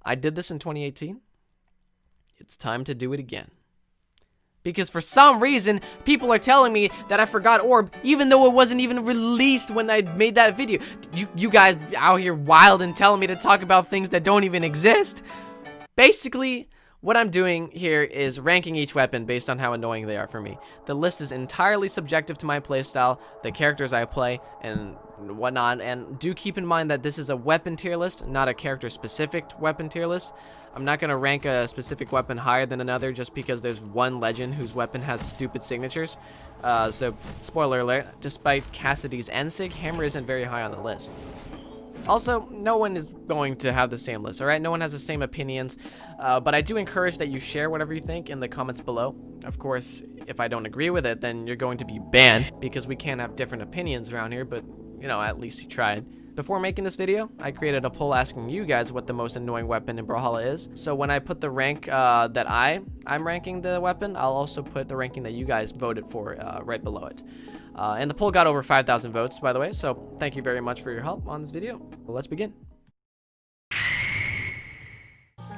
I did this in 2018. It's time to do it again. Because for some reason, people are telling me that I forgot Orb, even though it wasn't even released when I made that video. You guys out here wild and telling me to talk about things that don't even exist. Basically, what I'm doing here is ranking each weapon based on how annoying they are for me. The list is entirely subjective to my playstyle, the characters I play, and whatnot. And do keep in mind that this is a weapon tier list, not a character-specific weapon tier list. I'm not going to rank a specific weapon higher than another just because there's one legend whose weapon has stupid signatures. So, spoiler alert, despite Cassidy's NSIG, Hammer isn't very high on the list. Also, no one is going to have the same list, alright? No one has the same opinions, but I do encourage that you share whatever you think in the comments below. Of course, if I don't agree with it, then you're going to be banned, because we can't have different opinions around here, but, you know, at least you tried. Before making this video, I created a poll asking you guys what the most annoying weapon in Brawlhalla is. So when I put the rank that I'm ranking the weapon, I'll also put the ranking that you guys voted for right below it. And the poll got over 5,000 votes, by the way, so thank you very much for your help on this video. Well, let's begin.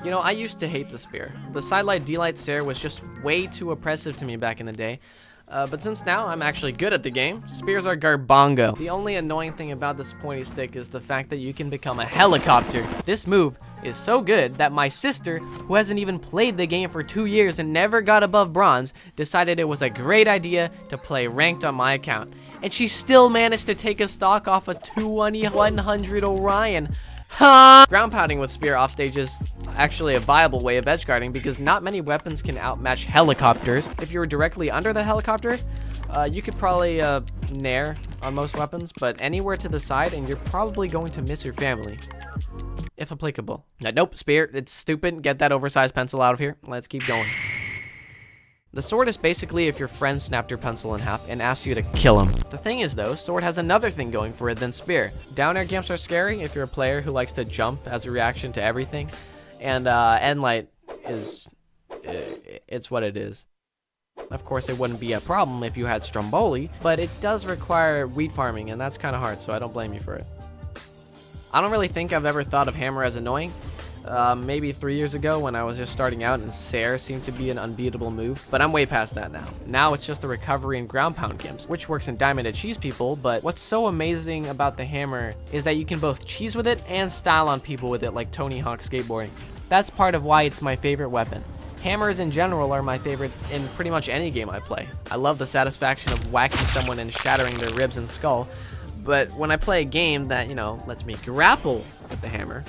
You know, I used to hate the spear. The sidelight D-light stare was just way too oppressive to me back in the day. But since now I'm actually good at the game, spears are garbongo. The only annoying thing about this pointy stick is the fact that you can become a helicopter. This move is so good that my sister, who hasn't even played the game for 2 years and never got above bronze, decided it was a great idea to play ranked on my account. And she still managed to take a stock off a 2-100 Orion. Huh? Ground pounding with spear offstage is actually a viable way of edge guarding because not many weapons can outmatch helicopters. If you were directly under the helicopter, you could probably nair on most weapons, but anywhere to the side and you're probably going to miss your family. If applicable. Nope, spear, it's stupid. Get that oversized pencil out of here. Let's keep going. The sword is basically if your friend snapped your pencil in half and asked you to kill him. The thing is though, sword has another thing going for it than spear. Down air gimps are scary if you're a player who likes to jump as a reaction to everything. And end light is, it's what it is. Of course it wouldn't be a problem if you had Stromboli, but it does require wheat farming and that's kind of hard, so I don't blame you for it. I don't really think I've ever thought of Hammer as annoying. Maybe 3 years ago when I was just starting out and Sair seemed to be an unbeatable move, but I'm way past that now. Now it's just the recovery and ground pound gimps, which works in Diamond to cheese people, but what's so amazing about the Hammer is that you can both cheese with it and style on people with it like Tony Hawk skateboarding. That's part of why it's my favorite weapon. Hammers in general are my favorite in pretty much any game I play. I love the satisfaction of whacking someone and shattering their ribs and skull, but when I play a game that, you know, lets me grapple with the hammer,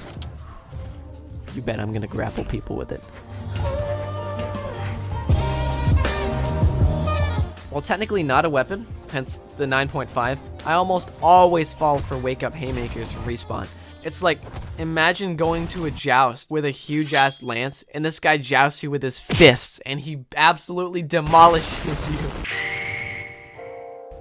you bet I'm gonna grapple people with it. While technically not a weapon, hence the 9.5, I almost always fall for wake up haymakers from respawn. It's like, imagine going to a joust with a huge ass lance and this guy jousts you with his fists and he absolutely demolishes you.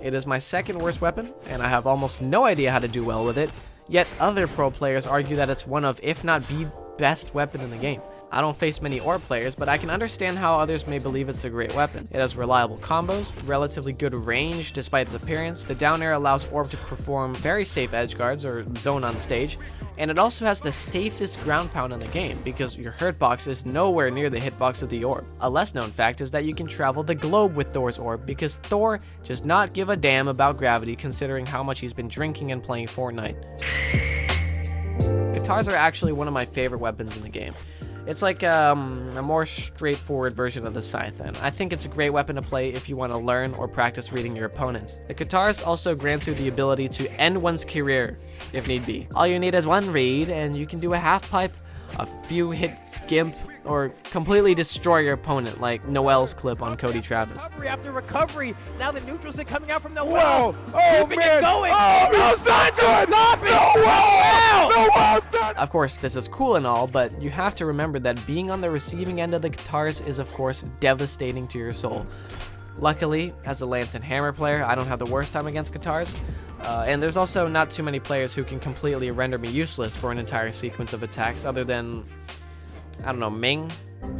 It is my second worst weapon and I have almost no idea how to do well with it, yet other pro players argue that it's one of, if not the best weapon in the game. I don't face many Orb players, but I can understand how others may believe it's a great weapon. It has reliable combos, relatively good range despite its appearance. The down air allows Orb to perform very safe edge guards or zone on stage, and it also has the safest ground pound in the game because your hurt box is nowhere near the hitbox of the Orb. A less known fact is that you can travel the globe with Thor's Orb because Thor does not give a damn about gravity considering how much he's been drinking and playing Fortnite. Katars are actually one of my favorite weapons in the game. It's like a more straightforward version of the Scythe, and I think it's a great weapon to play if you want to learn or practice reading your opponents. The Katars also grants you the ability to end one's career, if need be. All you need is one read, and you can do a half pipe, a few hit gimp, or completely destroy your opponent, like Noel's clip on Cody Travis. Recovery after recovery, now the neutrals are coming out from the Whoa! Oh man! Going. Oh no! Stop it! No! Stop! Of course, this is cool and all, but you have to remember that being on the receiving end of the Katars is of course devastating to your soul. Luckily, as a lance and hammer player, I don't have the worst time against Katars, and there's also not too many players who can completely render me useless for an entire sequence of attacks other than, I don't know, Ming,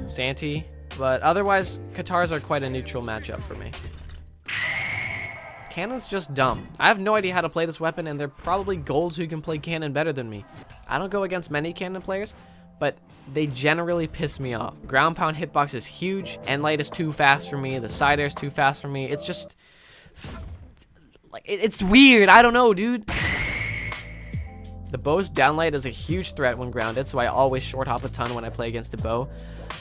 Santi, but otherwise, Katars are quite a neutral matchup for me. Cannon's just dumb. I have no idea how to play this weapon, and there are probably golds who can play Cannon better than me. I don't go against many Cannon players, but they generally piss me off. Ground pound hitbox is huge, end light is too fast for me, the side air is too fast for me. It's just, like, it's weird. I don't know, dude. The bow's downlight is a huge threat when grounded, so I always short hop a ton when I play against the bow.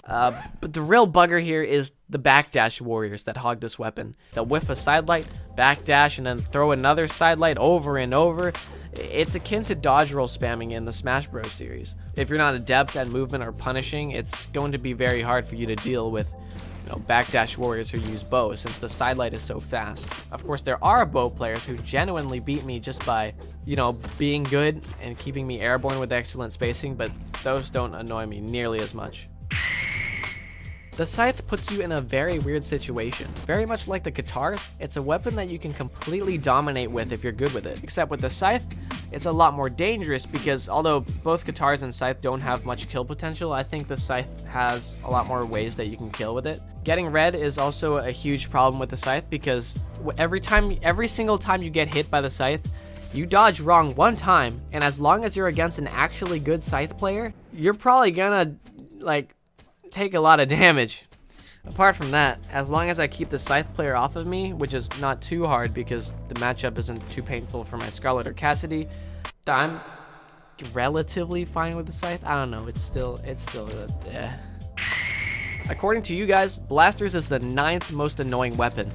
But the real bugger here is the backdash warriors that hog this weapon. They'll whiff a side light, backdash, and then throw another side light over and over. It's akin to dodge roll spamming in the Smash Bros series. If you're not adept at movement or punishing, it's going to be very hard for you to deal with, you know, backdash warriors who use bow, since the side light is so fast. Of course, there are bow players who genuinely beat me just by, you know, being good and keeping me airborne with excellent spacing, but those don't annoy me nearly as much. The Scythe puts you in a very weird situation. Very much like the Katars, it's a weapon that you can completely dominate with if you're good with it. Except with the Scythe, it's a lot more dangerous because although both Katars and Scythe don't have much kill potential, I think the Scythe has a lot more ways that you can kill with it. Getting red is also a huge problem with the Scythe because every single time you get hit by the Scythe, you dodge wrong one time, and as long as you're against an actually good Scythe player, you're probably gonna, like, take a lot of damage. Apart from that, as long as I keep the Scythe player off of me, which is not too hard because the matchup isn't too painful for my Scarlet or Cassidy, I'm relatively fine with the Scythe. I don't know, it's still According to you guys, Blasters is the 9th most annoying weapon,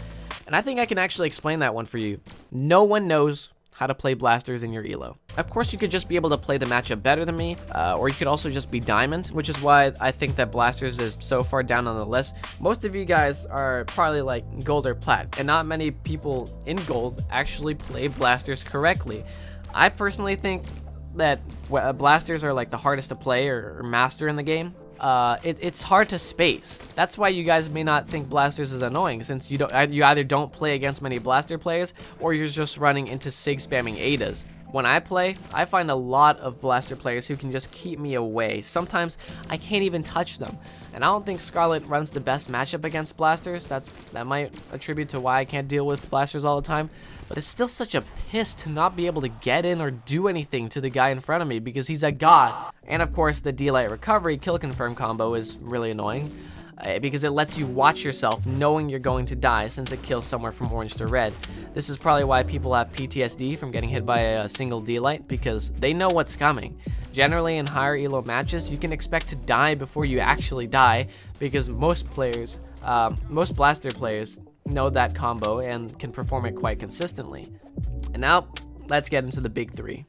and I think I can actually explain that one for you. No one knows how to play Blasters in your elo. Of course, you could just be able to play the matchup better than me, or you could also just be Diamond, which is why I think that Blasters is so far down on the list. Most of you guys are probably like Gold or Plat, and not many people in Gold actually play Blasters correctly. I personally think that Blasters are like the hardest to play or master in the game. It's hard to space. That's why you guys may not think Blasters is annoying, since you either don't play against many Blaster players or you're just running into Sig spamming Adas. When I play, I find a lot of Blaster players who can just keep me away. Sometimes I can't even touch them. And I don't think Scarlet runs the best matchup against Blasters. That might attribute to why I can't deal with Blasters all the time. But it's still such a piss to not be able to get in or do anything to the guy in front of me because he's a god. And of course, the D-Light Recovery Kill Confirm combo is really annoying. Because it lets you watch yourself knowing you're going to die since it kills somewhere from orange to red. This is probably why people have PTSD from getting hit by a single D-Light, because they know what's coming. Generally in higher elo matches, you can expect to die before you actually die, because most Blaster players know that combo and can perform it quite consistently. And now, let's get into the big three.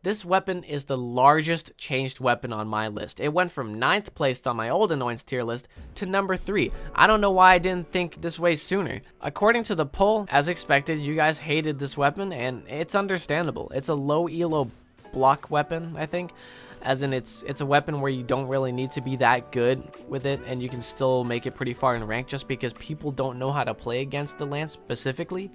This weapon is the largest changed weapon on my list. It went from 9th place on my old annoyance tier list to number 3. I don't know why I didn't think this way sooner. According to the poll, as expected, you guys hated this weapon, and it's understandable. It's a low elo block weapon, I think. As in, it's a weapon where you don't really need to be that good with it, and you can still make it pretty far in rank just because people don't know how to play against the Lance specifically.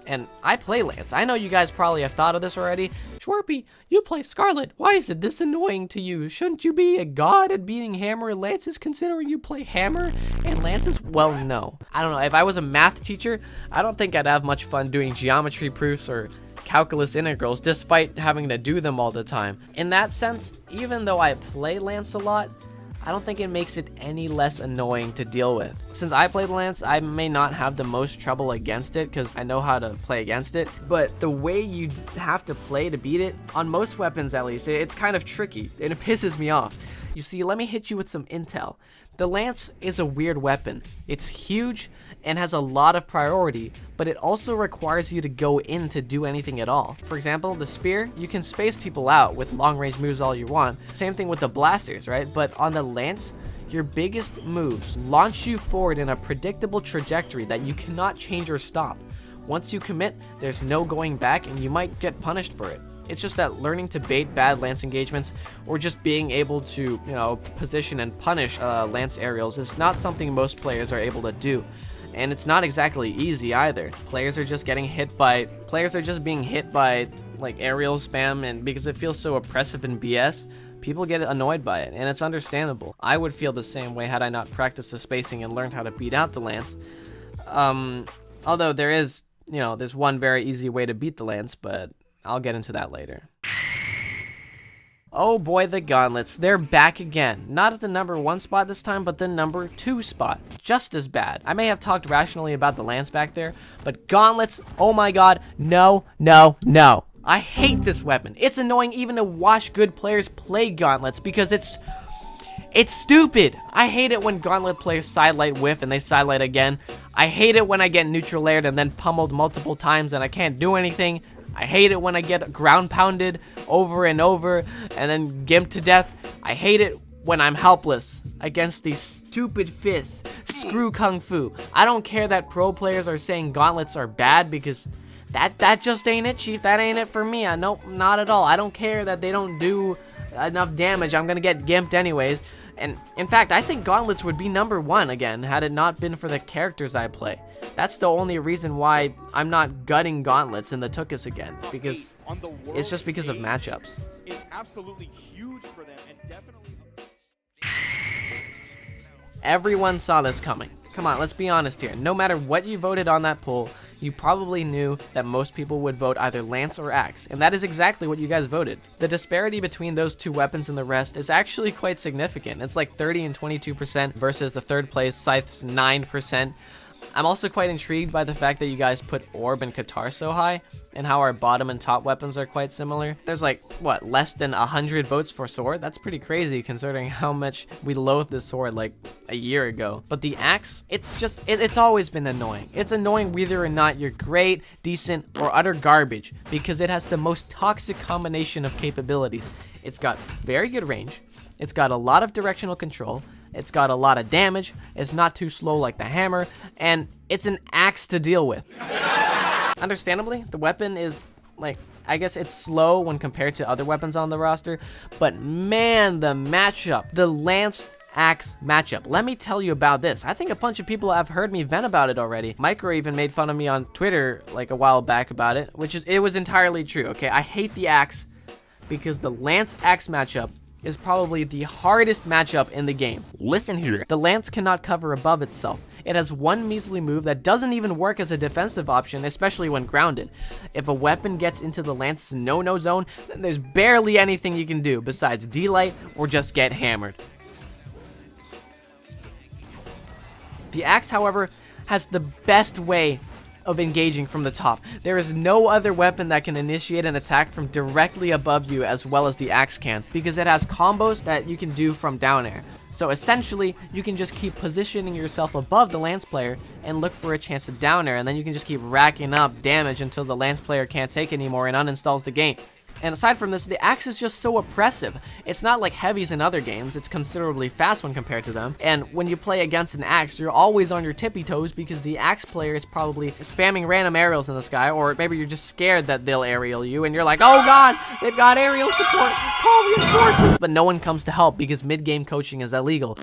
And I play Lance. I know you guys probably have thought of this already. Schwarpy, you play Scarlet. Why is it this annoying to you? Shouldn't you be a god at beating Hammer and Lances considering you play Hammer and Lances? Well, no. I don't know. If I was a math teacher, I don't think I'd have much fun doing geometry proofs or calculus integrals despite having to do them all the time. In that sense, even though I play Lance a lot, I don't think it makes it any less annoying to deal with. Since I play the Lance, I may not have the most trouble against it because I know how to play against it, but the way you have to play to beat it, on most weapons at least, it's kind of tricky and it pisses me off. You see, let me hit you with some intel. The Lance is a weird weapon. It's huge and has a lot of priority, but it also requires you to go in to do anything at all. For example, the Spear, you can space people out with long-range moves all you want. Same thing with the Blasters, right? But on the Lance, your biggest moves launch you forward in a predictable trajectory that you cannot change or stop. Once you commit, there's no going back and you might get punished for it. It's just that learning to bait bad Lance engagements or just being able to, position and punish Lance aerials is not something most players are able to do. And it's not exactly easy either. Players are just being hit by like aerial spam, and because it feels so oppressive and BS, people get annoyed by it, and it's understandable. I would feel the same way had I not practiced the spacing and learned how to beat out the Lance. Although there's one very easy way to beat the Lance, but I'll get into that later. Oh boy, the Gauntlets. They're back again. Not at the number 1 spot this time, but the number 2 spot. Just as bad. I may have talked rationally about the Lance back there, but Gauntlets, oh my god, no, no, no. I hate this weapon. It's annoying even to watch good players play Gauntlets because it's stupid. I hate it when Gauntlet players sidelight whiff and they sidelight again. I hate it when I get neutral aired and then pummeled multiple times and I can't do anything. I hate it when I get ground pounded over and over and then gimped to death. I hate it when I'm helpless against these stupid fists. Screw Kung Fu. I don't care that pro players are saying Gauntlets are bad because that just ain't it, Chief. That ain't it for me. Nope, not at all. I don't care that they don't do enough damage. I'm gonna get gimped anyways. And in fact, I think Gauntlets would be number 1 again had it not been for the characters I play. That's the only reason why I'm not gutting Gauntlets in the Tukas again, because it's just because of matchups. Is absolutely huge for them and definitely. Everyone saw this coming. Come on, let's be honest here. No matter what you voted on that poll, you probably knew that most people would vote either Lance or Axe, and that is exactly what you guys voted. The disparity between those 2 weapons and the rest is actually quite significant. It's like 30 and 22% versus the 3rd place Scythe's 9%. I'm also quite intrigued by the fact that you guys put Orb and Katars so high, and how our bottom and top weapons are quite similar. There's like, what, less than 100 votes for Sword? That's pretty crazy considering how much we loathed this sword like a year ago. But the Axe, it's always been annoying. It's annoying whether or not you're great, decent, or utter garbage, because it has the most toxic combination of capabilities. It's got very good range, it's got a lot of directional control, it's got a lot of damage, it's not too slow like the hammer, and it's an axe to deal with. Understandably, the weapon is, like, I guess it's slow when compared to other weapons on the roster, but man, the matchup, the Lance Axe matchup. Let me tell you about this. I think a bunch of people have heard me vent about it already. Micro even made fun of me on Twitter like a while back about it, it was entirely true, okay? I hate the Axe because the Lance Axe matchup is probably the hardest matchup in the game. Listen here. The Lance cannot cover above itself. It has one measly move that doesn't even work as a defensive option, especially when grounded. If a weapon gets into the Lance's no-no zone, then there's barely anything you can do besides delight or just get hammered. The Axe, however, has the best way of engaging from the top. There is no other weapon that can initiate an attack from directly above you as well as the Axe can, because it has combos that you can do from down air. So essentially, you can just keep positioning yourself above the Lance player and look for a chance to down air, and then you can just keep racking up damage until the Lance player can't take anymore and uninstalls the game. And aside from this, the Axe is just so oppressive. It's not like heavies in other games, it's considerably fast when compared to them. And when you play against an Axe, you're always on your tippy toes because the Axe player is probably spamming random aerials in the sky, or maybe you're just scared that they'll aerial you and you're like, oh god, they've got aerial support, call reinforcements! But no one comes to help because mid-game coaching is illegal.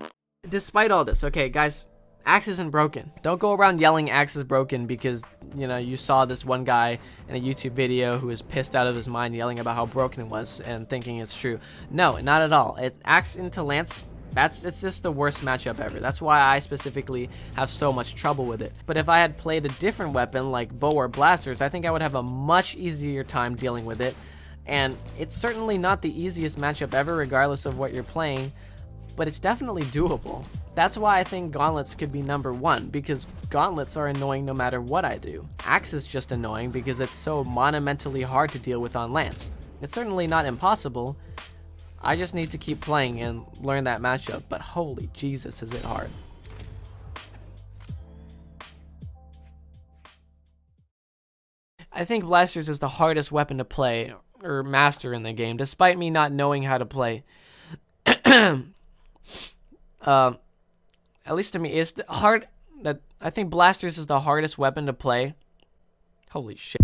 Despite all this, okay guys, Axe isn't broken. Don't go around yelling Axe is broken because, you know, you saw this one guy in a YouTube video who was pissed out of his mind yelling about how broken it was and thinking it's true. No, not at all. Axe into Lance, it's just the worst matchup ever. That's why I specifically have so much trouble with it. But if I had played a different weapon like bow or blasters, I think I would have a much easier time dealing with it. And it's certainly not the easiest matchup ever regardless of what you're playing, but it's definitely doable. That's why I think Gauntlets could be number 1, because Gauntlets are annoying no matter what I do. Axe is just annoying because it's so monumentally hard to deal with on Lance. It's certainly not impossible. I just need to keep playing and learn that matchup, but holy Jesus, is it hard. I think Blasters is the hardest weapon to play or master in the game, despite me not knowing how to play. At least to me, it's hard that I think Blasters is the hardest weapon to play. Holy shit.